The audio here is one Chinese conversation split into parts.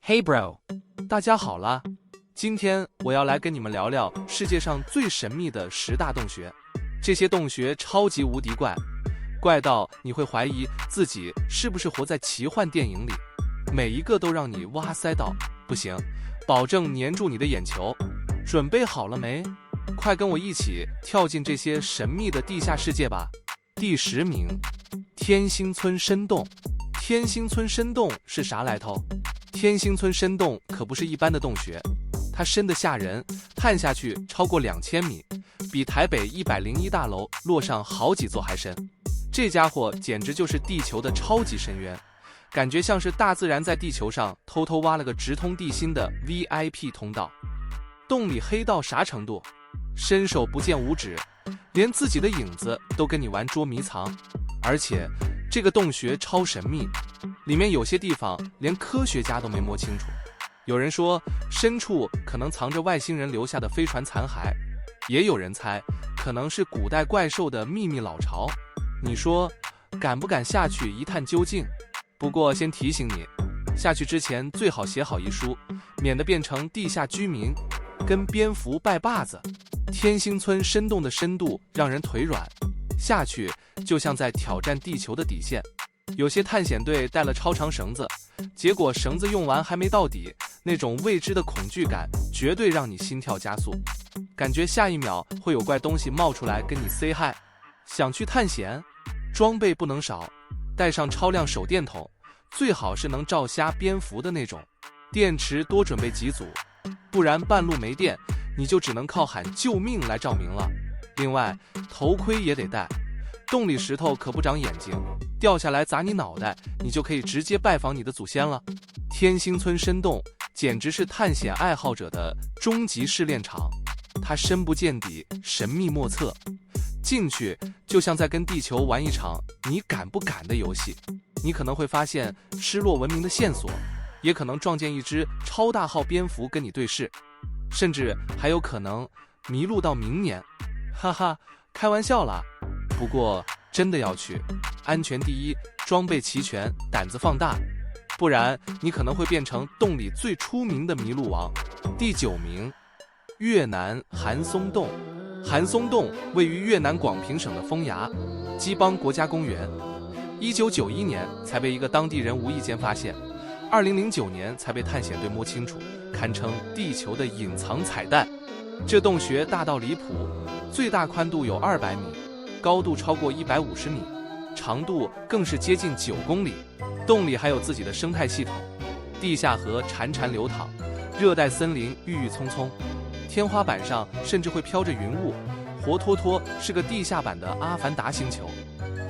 Hey bro， 大家好啦！今天我要来跟你们聊聊世界上最神秘的10大洞穴。这些洞穴超级无敌怪，怪到你会怀疑自己是不是活在奇幻电影里。每一个都让你哇塞到不行，保证黏住你的眼球。准备好了没？快跟我一起跳进这些神秘的地下世界吧！第10名，天星村深洞。天星村深洞是啥来头？天星村深洞可不是一般的洞穴，它深得吓人，探下去超过2000米，比台北101大楼落上好几座还深。这家伙简直就是地球的超级深渊，感觉像是大自然在地球上偷偷挖了个直通地心的 VIP 通道。洞里黑到啥程度？伸手不见五指，连自己的影子都跟你玩捉迷藏。而且这个洞穴超神秘，里面有些地方连科学家都没摸清楚。有人说深处可能藏着外星人留下的飞船残骸，也有人猜可能是古代怪兽的秘密老巢。你说敢不敢下去一探究竟？不过先提醒你，下去之前最好写好遗书，免得变成地下居民，跟蝙蝠拜把子。天星村深洞的深度让人腿软，下去就像在挑战地球的底线。有些探险队带了超长绳子，结果绳子用完还没到底，那种未知的恐惧感绝对让你心跳加速，感觉下一秒会有怪东西冒出来跟你 say hi。 想去探险，装备不能少，带上超亮手电筒，最好是能照瞎蝙蝠的那种，电池多准备几组，不然半路没电，你就只能靠喊救命来照明了。另外头盔也得戴，洞里石头可不长眼睛，掉下来砸你脑袋，你就可以直接拜访你的祖先了。天星村深洞简直是探险爱好者的终极试炼场，它深不见底，神秘莫测，进去就像在跟地球玩一场你敢不敢的游戏。你可能会发现失落文明的线索，也可能撞见一只超大号蝙蝠跟你对视，甚至还有可能迷路到明年。哈哈，开玩笑啦。不过真的要去，安全第一，装备齐全，胆子放大，不然你可能会变成洞里最出名的迷路王。第9名，越南韩松洞。韩松洞位于越南广平省的风崖基邦国家公园，1991年才被一个当地人无意间发现，2009年才被探险队摸清楚，堪称地球的隐藏彩蛋。这洞穴大到离谱，最大宽度有200米，高度超过150米，长度更是接近9公里。洞里还有自己的生态系统，地下河潺潺流淌，热带森林郁郁葱葱，天花板上甚至会飘着云雾，活脱脱是个地下版的阿凡达星球。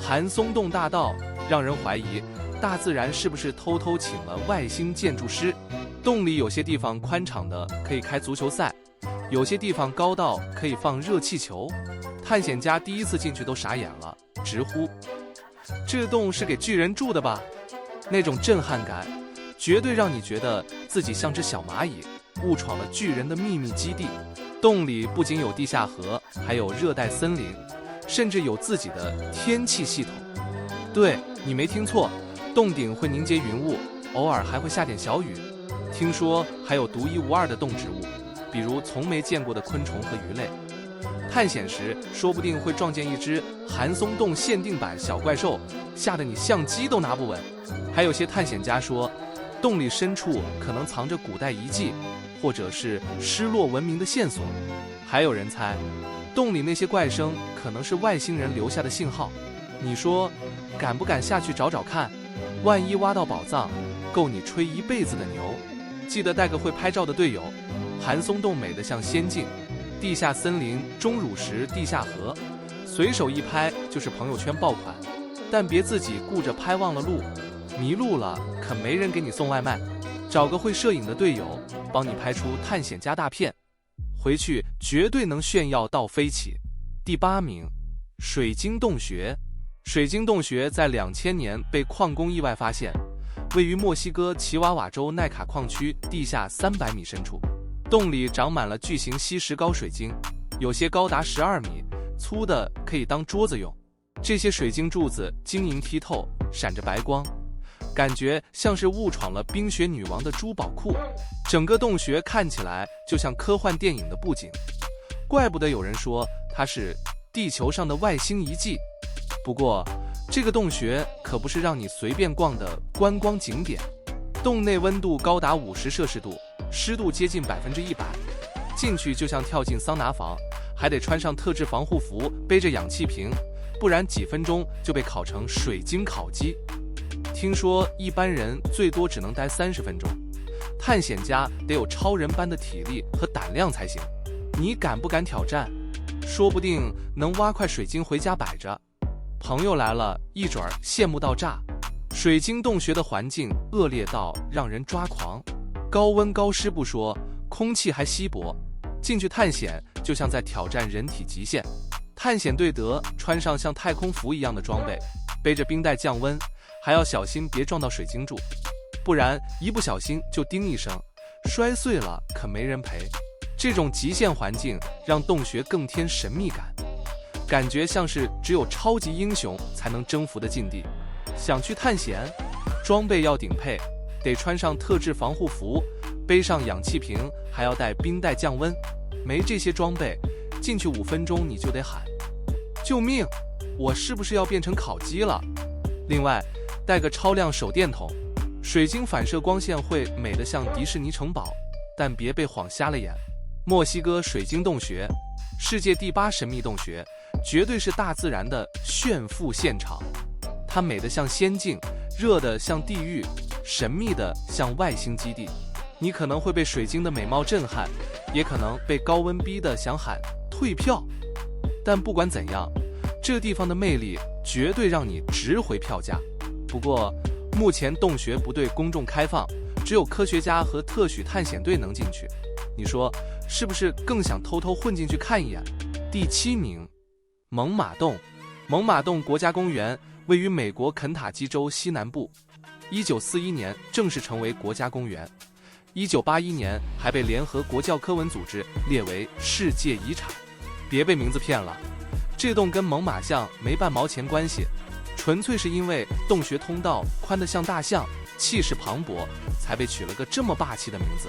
韩松洞大道让人怀疑大自然是不是偷偷请了外星建筑师。洞里有些地方宽敞的可以开足球赛，有些地方高到可以放热气球，探险家第一次进去都傻眼了，直呼这洞是给巨人住的吧？那种震撼感绝对让你觉得自己像只小蚂蚁误闯了巨人的秘密基地。洞里不仅有地下河，还有热带森林，甚至有自己的天气系统。对，你没听错，洞顶会凝结云雾，偶尔还会下点小雨。听说还有独一无二的动植物，比如从没见过的昆虫和鱼类。探险时说不定会撞见一只韩松洞限定版小怪兽，吓得你相机都拿不稳。还有些探险家说，洞里深处可能藏着古代遗迹，或者是失落文明的线索。还有人猜，洞里那些怪声可能是外星人留下的信号。你说敢不敢下去找找看？万一挖到宝藏，够你吹一辈子的牛。记得带个会拍照的队友。韩松洞美得像仙境，地下森林，钟乳石地下河，随手一拍就是朋友圈爆款。但别自己顾着拍忘了路，迷路了可没人给你送外卖。找个会摄影的队友，帮你拍出探险家大片，回去绝对能炫耀到飞起。第8名，水晶洞穴。水晶洞穴在2000年被矿工意外发现，位于墨西哥奇瓦瓦州奈卡矿区地下300米深处。洞里长满了巨型稀石膏水晶，有些高达12米，粗的可以当桌子用。这些水晶柱子晶莹剔透，闪着白光，感觉像是误闯了冰雪女王的珠宝库。整个洞穴看起来就像科幻电影的布景，怪不得有人说它是地球上的外星遗迹。不过，这个洞穴可不是让你随便逛的观光景点。洞内温度高达50摄氏度，湿度接近100%，进去就像跳进桑拿房，还得穿上特制防护服，背着氧气瓶，不然几分钟就被烤成水晶烤鸡。听说一般人最多只能待30分钟，探险家得有超人般的体力和胆量才行。你敢不敢挑战？说不定能挖块水晶回家摆着。朋友来了，一准儿羡慕到炸。水晶洞穴的环境恶劣到让人抓狂，高温高湿不说，空气还稀薄。进去探险就像在挑战人体极限。探险队得穿上像太空服一样的装备，背着冰袋降温，还要小心别撞到水晶柱，不然一不小心就叮一声，摔碎了可没人赔。这种极限环境让洞穴更添神秘感，感觉像是只有超级英雄才能征服的境地。想去探险，装备要顶配，得穿上特制防护服，背上氧气瓶，还要带冰袋降温。没这些装备，进去5分钟你就得喊救命，我是不是要变成烤鸡了？另外带个超亮手电筒，水晶反射光线会美得像迪士尼城堡，但别被晃瞎了眼。墨西哥水晶洞穴，世界第8神秘洞穴，绝对是大自然的炫富现场。它美得像仙境，热得像地狱，神秘的像外星基地。你可能会被水晶的美貌震撼，也可能被高温逼得想喊退票。但不管怎样，这地方的魅力绝对让你值回票价。不过目前洞穴不对公众开放，只有科学家和特许探险队能进去。你说是不是更想偷偷混进去看一眼？第7名，猛犸洞。猛犸洞国家公园位于美国肯塔基州西南部，1941年正式成为国家公园，1981年还被联合国教科文组织列为世界遗产。别被名字骗了，这洞跟猛犸象没半毛钱关系，纯粹是因为洞穴通道宽得像大象，气势磅礴，才被取了个这么霸气的名字。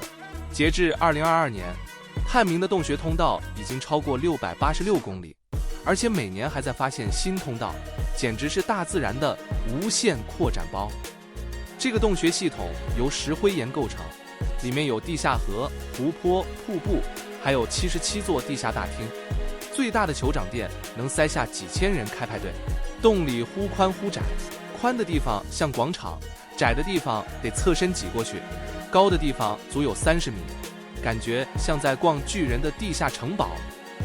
截至2022年，探明的洞穴通道已经超过686公里，而且每年还在发现新通道，简直是大自然的无限扩展包。这个洞穴系统由石灰岩构成，里面有地下河、湖泊、瀑布，还有77座地下大厅。最大的酋长殿能塞下几千人开派对。洞里忽宽忽窄，宽的地方像广场，窄的地方得侧身挤过去，高的地方足有30米，感觉像在逛巨人的地下城堡。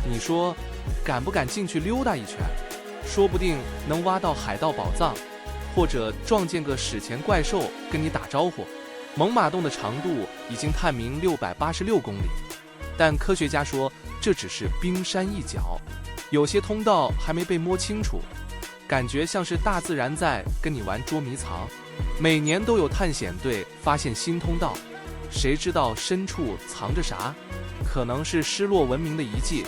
你说敢不敢进去溜达一圈？说不定能挖到海盗宝藏，或者撞见个史前怪兽跟你打招呼。猛犸洞的长度已经探明686公里，但科学家说这只是冰山一角，有些通道还没被摸清楚，感觉像是大自然在跟你玩捉迷藏。每年都有探险队发现新通道，谁知道深处藏着啥？可能是失落文明的遗迹，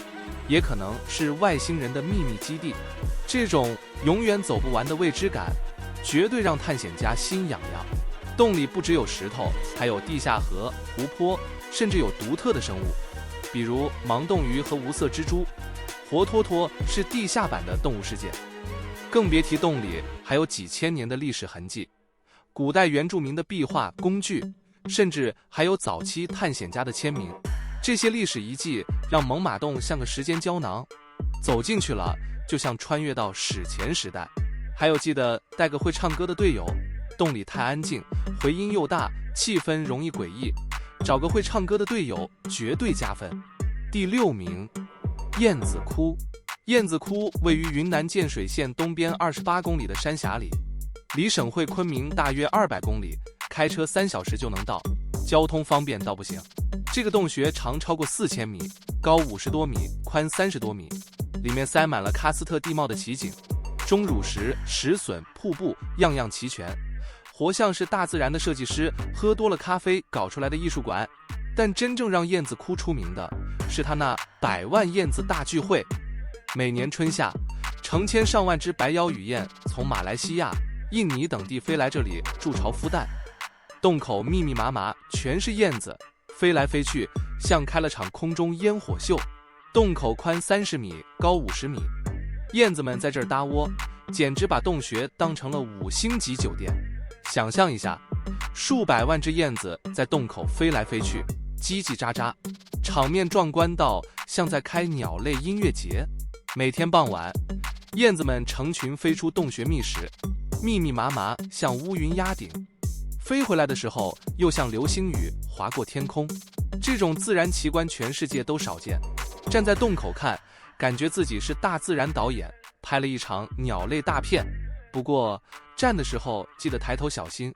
也可能是外星人的秘密基地。这种永远走不完的未知感，绝对让探险家心痒痒。洞里不只有石头，还有地下河、湖泊，甚至有独特的生物，比如盲洞鱼和无色蜘蛛，活脱脱是地下版的动物世界。更别提洞里还有几千年的历史痕迹，古代原住民的壁画、工具，甚至还有早期探险家的签名。这些历史遗迹让猛犸洞像个时间胶囊，走进去了就像穿越到史前时代。还有记得带个会唱歌的队友，洞里太安静，回音又大，气氛容易诡异，找个会唱歌的队友绝对加分。第6名，燕子窟。燕子窟位于云南建水县东边28公里的山峡里，离省会昆明大约200公里，开车3小时就能到，交通方便到不行。这个洞穴长超过4000米，高50多米，宽30多米，里面塞满了喀斯特地貌的奇景，钟乳石、石笋、瀑布样样齐全，活像是大自然的设计师喝多了咖啡搞出来的艺术馆。但真正让燕子窟出名的是它那100万燕子大聚会。每年春夏，成千上万只白腰雨燕从马来西亚、印尼等地飞来这里筑巢孵蛋。洞口密密麻麻，全是燕子，飞来飞去，像开了场空中烟火秀。洞口宽30米，高50米，燕子们在这儿搭窝，简直把洞穴当成了5星级酒店。想象一下，数百万只燕子在洞口飞来飞去，叽叽喳喳，场面壮观到像在开鸟类音乐节。每天傍晚，燕子们成群飞出洞穴觅食，密密麻麻，像乌云压顶。飞回来的时候，又像流星雨划过天空。这种自然奇观全世界都少见。站在洞口看，感觉自己是大自然导演，拍了一场鸟类大片。不过站的时候记得抬头小心，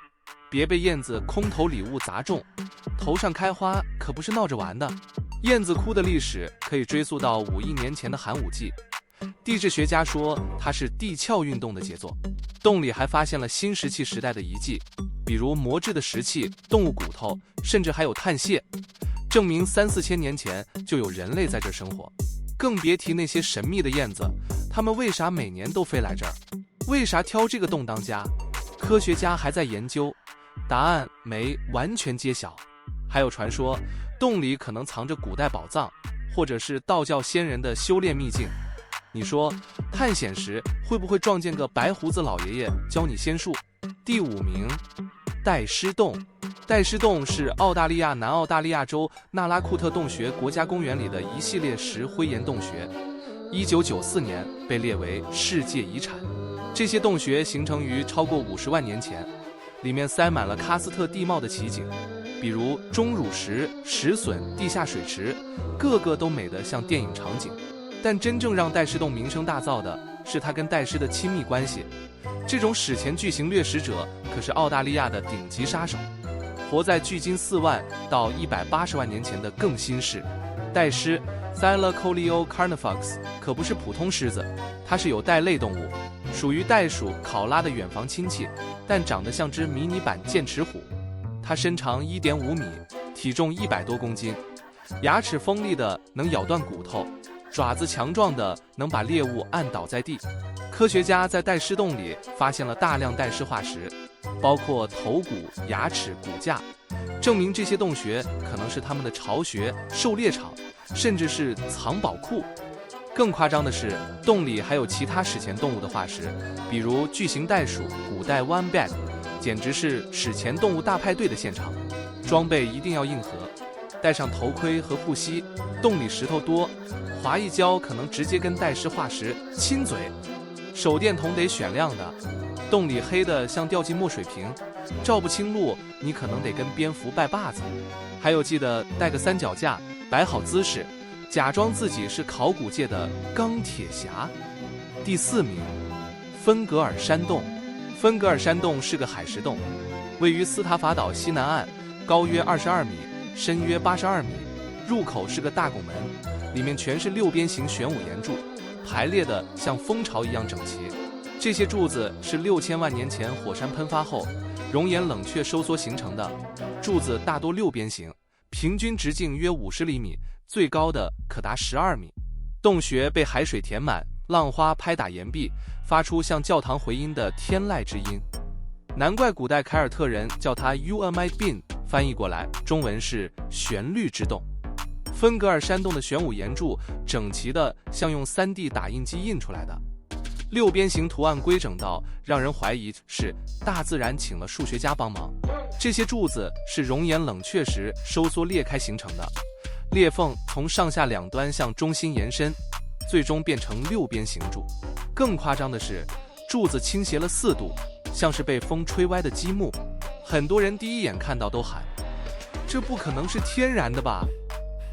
别被燕子空投礼物砸中，头上开花可不是闹着玩的。燕子窟的历史可以追溯到5亿年前的寒武纪，地质学家说它是地壳运动的杰作。洞里还发现了新石器时代的遗迹，比如磨制的石器、动物骨头，甚至还有碳蟹，证明3、4千年前就有人类在这儿生活。更别提那些神秘的燕子，它们为啥每年都飞来这儿？为啥挑这个洞当家？科学家还在研究，答案没完全揭晓。还有传说，洞里可能藏着古代宝藏，或者是道教先人的修炼秘境。你说探险时会不会撞见个白胡子老爷爷教你仙术？第5名，戴狮洞。戴狮洞是澳大利亚南澳大利亚州纳拉库特洞穴国家公园里的一系列石灰岩洞穴，1994年被列为世界遗产。这些洞穴形成于超过50万年前，里面塞满了喀斯特地貌的奇景，比如钟乳石、石笋、地下水池，个个都美得像电影场景。但真正让戴狮洞名声大噪的是它跟戴狮的亲密关系。这种史前巨型掠食者可是澳大利亚的顶级杀手，活在距今4万到180万年前的更新世。戴狮 Thylacoleo carnifex 可不是普通狮子，它是有袋类动物，属于袋鼠、考拉的远房亲戚，但长得像只迷你版剑齿虎。它身长1.5米，体重100多公斤，牙齿锋利的能咬断骨头，爪子强壮的能把猎物按倒在地。科学家在戴狮洞里发现了大量戴狮化石，包括头骨、牙齿、骨架，证明这些洞穴可能是他们的巢穴、狩猎场，甚至是藏宝库。更夸张的是，洞里还有其他史前动物的化石，比如巨型袋鼠、古代 wombat， 简直是史前动物大派对的现场。装备一定要硬核，戴上头盔和护膝。洞里石头多，滑一跤可能直接跟戴狮化石亲嘴。手电筒得选亮的，洞里黑的像掉进墨水瓶，照不清路，你可能得跟蝙蝠拜把子。还有记得带个3脚架，摆好姿势，假装自己是考古界的钢铁侠。第4名，芬格尔山洞。芬格尔山洞是个海蚀洞，位于斯塔法岛西南岸，高约22米，深约82米，入口是个大拱门，里面全是6边形玄武岩柱，排列的像蜂巢一样整齐。这些柱子是6000万年前火山喷发后熔岩冷却收缩形成的，柱子大多6边形，平均直径约50厘米，最高的可达12米。洞穴被海水填满，浪花拍打岩壁，发出像教堂回音的天籁之音。难怪古代凯尔特人叫它 Uamite Bin， 翻译过来中文是旋律之洞。芬格尔山洞的玄武岩柱整齐的像用3D 打印机印出来的，6边形图案规整到让人怀疑是大自然请了数学家帮忙。这些柱子是熔岩冷却时收缩裂开形成的，裂缝从上下两端向中心延伸，最终变成6边形柱。更夸张的是，柱子倾斜了4度，像是被风吹歪的积木。很多人第一眼看到都喊，这不可能是天然的吧？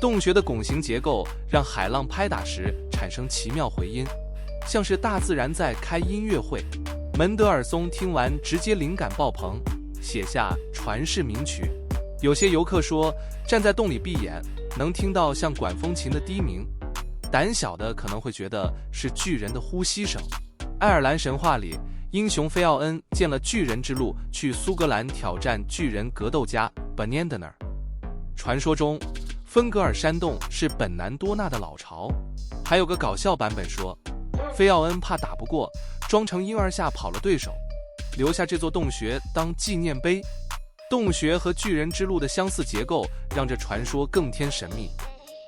洞穴的拱形结构让海浪拍打时产生奇妙回音，像是大自然在开音乐会。门德尔松听完直接灵感爆棚，写下传世名曲。有些游客说，站在洞里闭眼能听到像管风琴的低鸣，胆小的可能会觉得是巨人的呼吸声。爱尔兰神话里，英雄菲奥恩见了巨人之路，去苏格兰挑战巨人格斗家 Banandner。 传说中芬格尔山洞是本南多纳的老巢。还有个搞笑版本说，菲奥恩怕打不过，装成婴儿下跑了对手。留下这座洞穴当纪念碑。洞穴和巨人之路的相似结构，让这传说更添神秘。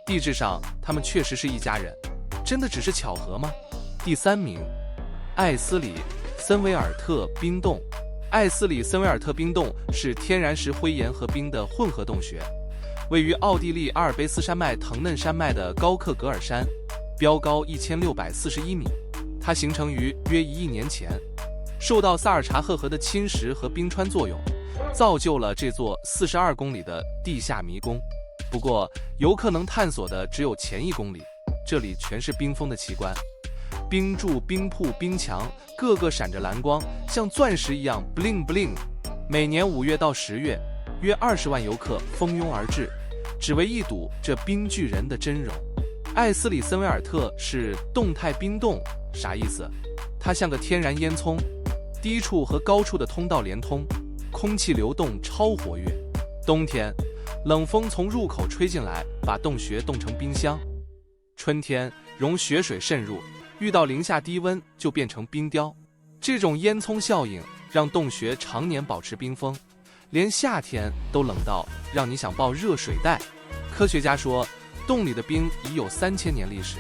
地质上，他们确实是一家人，真的只是巧合吗？第3名，艾斯里森维尔特冰洞。艾斯里森维尔特冰洞是天然石灰岩和冰的混合洞穴，位于奥地利阿尔卑斯山脉腾嫩山脉的高克格尔山，标高1641米。它形成于约1亿年前，受到萨尔察赫河的侵蚀和冰川作用，造就了这座42公里的地下迷宫。不过，游客能探索的只有前1公里，这里全是冰封的奇观。冰柱、冰瀑、冰墙，个个闪着蓝光，像钻石一样 bling bling。每年5月到10月，约20万游客蜂拥而至，只为一睹这冰巨人的真容。艾斯里森维尔特是动态冰洞，啥意思？它像个天然烟囱，低处和高处的通道连通，空气流动超活跃。冬天，冷风从入口吹进来，把洞穴冻成冰箱。春天，融雪水渗入，遇到零下低温就变成冰雕。这种烟囱效应让洞穴常年保持冰封，连夏天都冷到让你想抱热水袋。科学家说，洞里的冰已有3000年历史，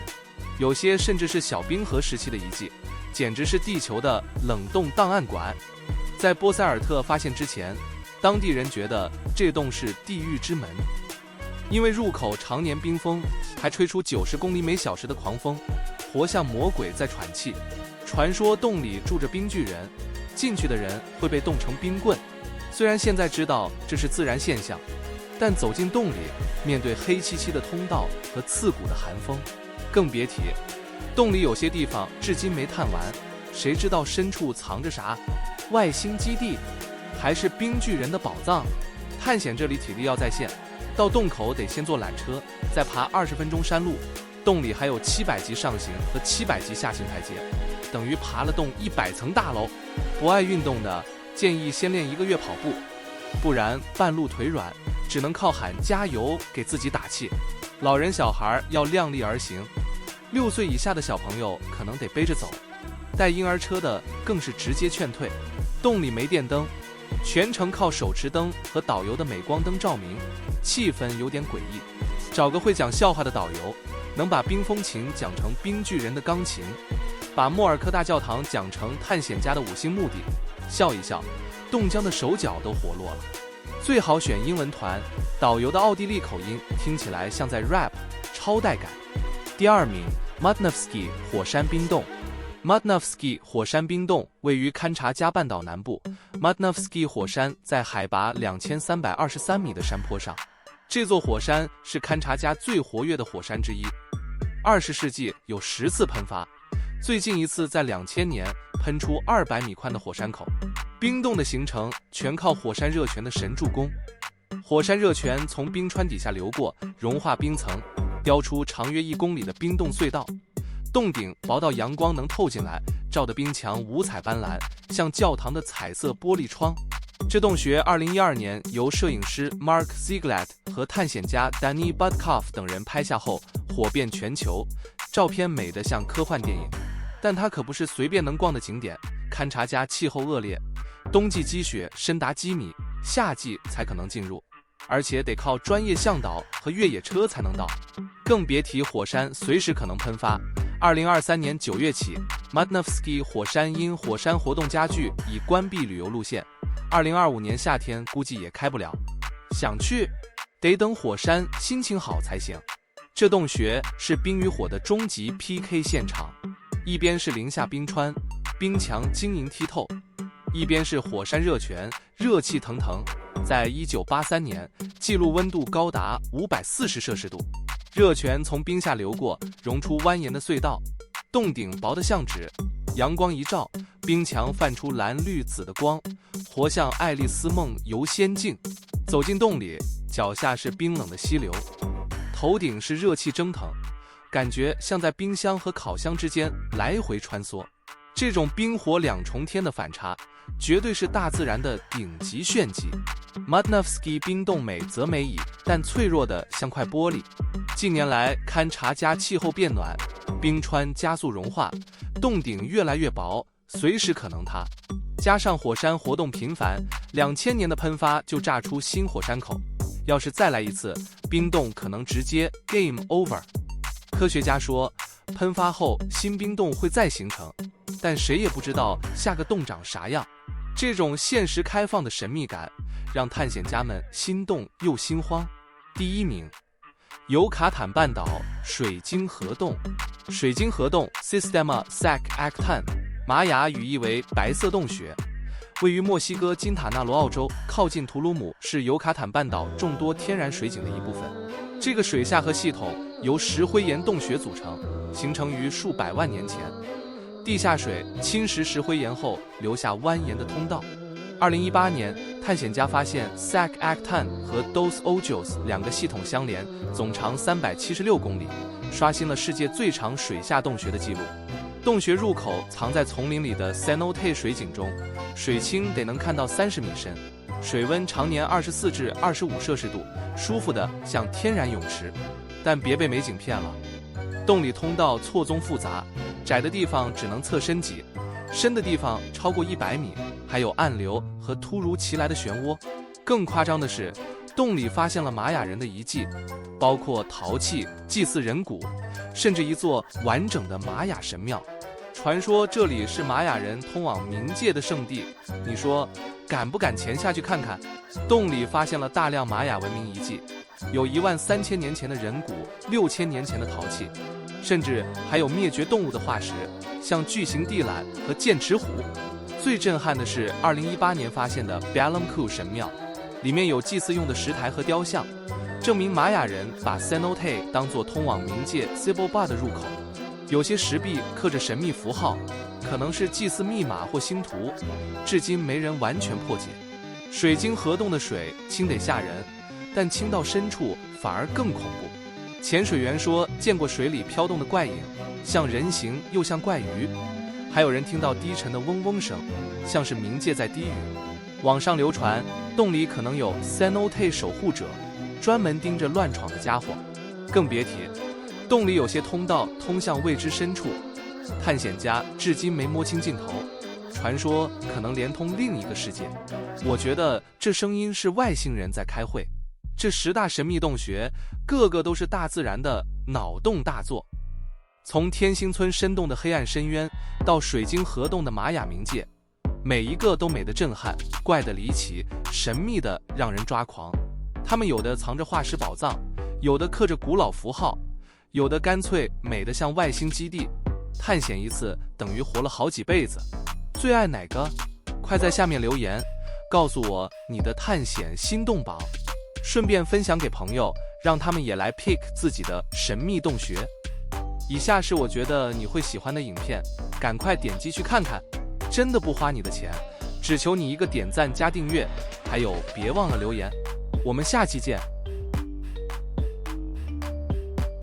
有些甚至是小冰河时期的遗迹，简直是地球的冷冻档案馆。在波塞尔特发现之前，当地人觉得这洞是地狱之门，因为入口常年冰封，还吹出90公里每小时的狂风，活像魔鬼在喘气。传说洞里住着冰巨人，进去的人会被冻成冰棍。虽然现在知道这是自然现象，但走进洞里，面对黑漆漆的通道和刺骨的寒风，更别提洞里有些地方至今没探完，谁知道深处藏着啥？外星基地，还是冰巨人的宝藏？探险这里体力要在线，到洞口得先坐缆车，再爬20分钟山路。洞里还有700级上行和700级下行台阶，等于爬了洞100层大楼。不爱运动的建议先练1个月跑步，不然半路腿软，只能靠喊加油给自己打气。老人小孩要量力而行，6岁以下的小朋友可能得背着走，带婴儿车的更是直接劝退。洞里没电灯，全程靠手持灯和导游的镁光灯照明，气氛有点诡异。找个会讲笑话的导游，能把冰风琴讲成冰巨人的钢琴，把莫尔克大教堂讲成探险家的5星墓地，笑一笑，冻僵的手脚都活络了。最好选英文团，导游的奥地利口音听起来像在 rap， 超带感。第2名 Mudnovsky 火山冰洞。Mudnovsky 火山冰洞位于堪察加半岛南部。Mudnovsky 火山在海拔2323米的山坡上，这座火山是堪察加最活跃的火山之一。20世纪有10次喷发，最近一次在2000年喷出200米宽的火山口。冰洞的形成全靠火山热泉的神助攻。火山热泉从冰川底下流过，融化冰层，雕出长约1公里的冰洞隧道。洞顶薄到阳光能透进来，照得冰墙五彩斑斓，像教堂的彩色玻璃窗。这洞穴2012年由摄影师 Mark Ziegler 和探险家 Danny Budkoff 等人拍下后火遍全球，照片美得像科幻电影。但它可不是随便能逛的景点，堪察加气候恶劣，冬季积雪深达几米，夏季才可能进入，而且得靠专业向导和越野车才能到，更别提火山随时可能喷发。2023年9月起， Mudnovsky 火山因火山活动加剧已关闭旅游路线，2025年夏天估计也开不了。想去，得等火山心情好才行。这洞穴是冰与火的终极 PK 现场，一边是零下冰川，冰墙晶莹剔透，一边是火山热泉，热气腾腾。在1983年，记录温度高达540摄氏度，热泉从冰下流过，溶出蜿蜒的隧道。洞顶薄得像纸，阳光一照，冰墙泛出蓝绿紫的光，活像爱丽丝梦游仙境。走进洞里，脚下是冰冷的溪流，头顶是热气蒸腾，感觉像在冰箱和烤箱之间来回穿梭。这种冰火两重天的反差，绝对是大自然的顶级炫技。Mudnovsky 冰洞美则美矣，但脆弱的像块玻璃。近年来，堪察加气候变暖，冰川加速融化，洞顶越来越薄，随时可能塌。加上火山活动频繁，2000年的喷发就炸出新火山口。要是再来一次，冰洞可能直接 game over。科学家说，喷发后新冰洞会再形成，但谁也不知道下个洞长啥样。这种现实开放的神秘感，让探险家们心动又心慌。第1名，尤卡坦半岛水晶河洞。水晶河洞 Sistema Sac Actan， 玛雅语义为白色洞穴，位于墨西哥金塔纳罗澳洲，靠近图卢姆，是尤卡坦半岛众多天然水景的一部分。这个水下河系统由石灰岩洞穴组成，形成于数百万年前。地下水侵蚀石灰岩后留下蜿蜒的通道。2018年，探险家发现 Sac Actan 和 Dos Ojos 两个系统相连，总长376公里，刷新了世界最长水下洞穴的记录。洞穴入口藏在丛林里的 cenote 水井中，水清得能看到30米深，水温常年24至25摄氏度，舒服的像天然泳池。但别被美景骗了，洞里通道错综复杂，窄的地方只能侧身挤，深的地方超过100米，还有暗流和突如其来的漩涡。更夸张的是，洞里发现了玛雅人的遗迹，包括陶器、祭祀人骨，甚至一座完整的玛雅神庙。传说这里是玛雅人通往冥界的圣地，你说敢不敢潜下去看看？洞里发现了大量玛雅文明遗迹，有13000年前的人骨，6000年前的陶器，甚至还有灭绝动物的化石，像巨型地懒和剑齿虎。最震撼的是2018年发现的 Balamku 神庙，里面有祭祀用的石台和雕像，证明玛雅人把 cenote 当作通往冥界 Ciboba 的入口。有些石壁刻着神秘符号，可能是祭祀密码或星图，至今没人完全破解。水晶河洞的水清得吓人，但清到深处反而更恐怖。潜水员说见过水里飘动的怪影，像人形又像怪鱼，还有人听到低沉的嗡嗡声，像是冥界在低语。网上流传洞里可能有 cenote 守护者，专门盯着乱闯的家伙。更别提洞里有些通道通向未知深处，探险家至今没摸清尽头，传说可能连通另一个世界。我觉得这声音是外星人在开会。这10大神秘洞穴，个个都是大自然的脑洞大作。从天星村深洞的黑暗深渊，到水晶河洞的玛雅冥界，每一个都美得震撼，怪得离奇，神秘的让人抓狂。他们有的藏着化石宝藏，有的刻着古老符号，有的干脆美得像外星基地。探险一次等于活了好几辈子。最爱哪个？快在下面留言，告诉我你的探险心动榜，顺便分享给朋友，让他们也来 pick 自己的神秘洞穴。以下是我觉得你会喜欢的影片，赶快点击去看看，真的不花你的钱，只求你一个点赞加订阅，还有别忘了留言。我们下期见。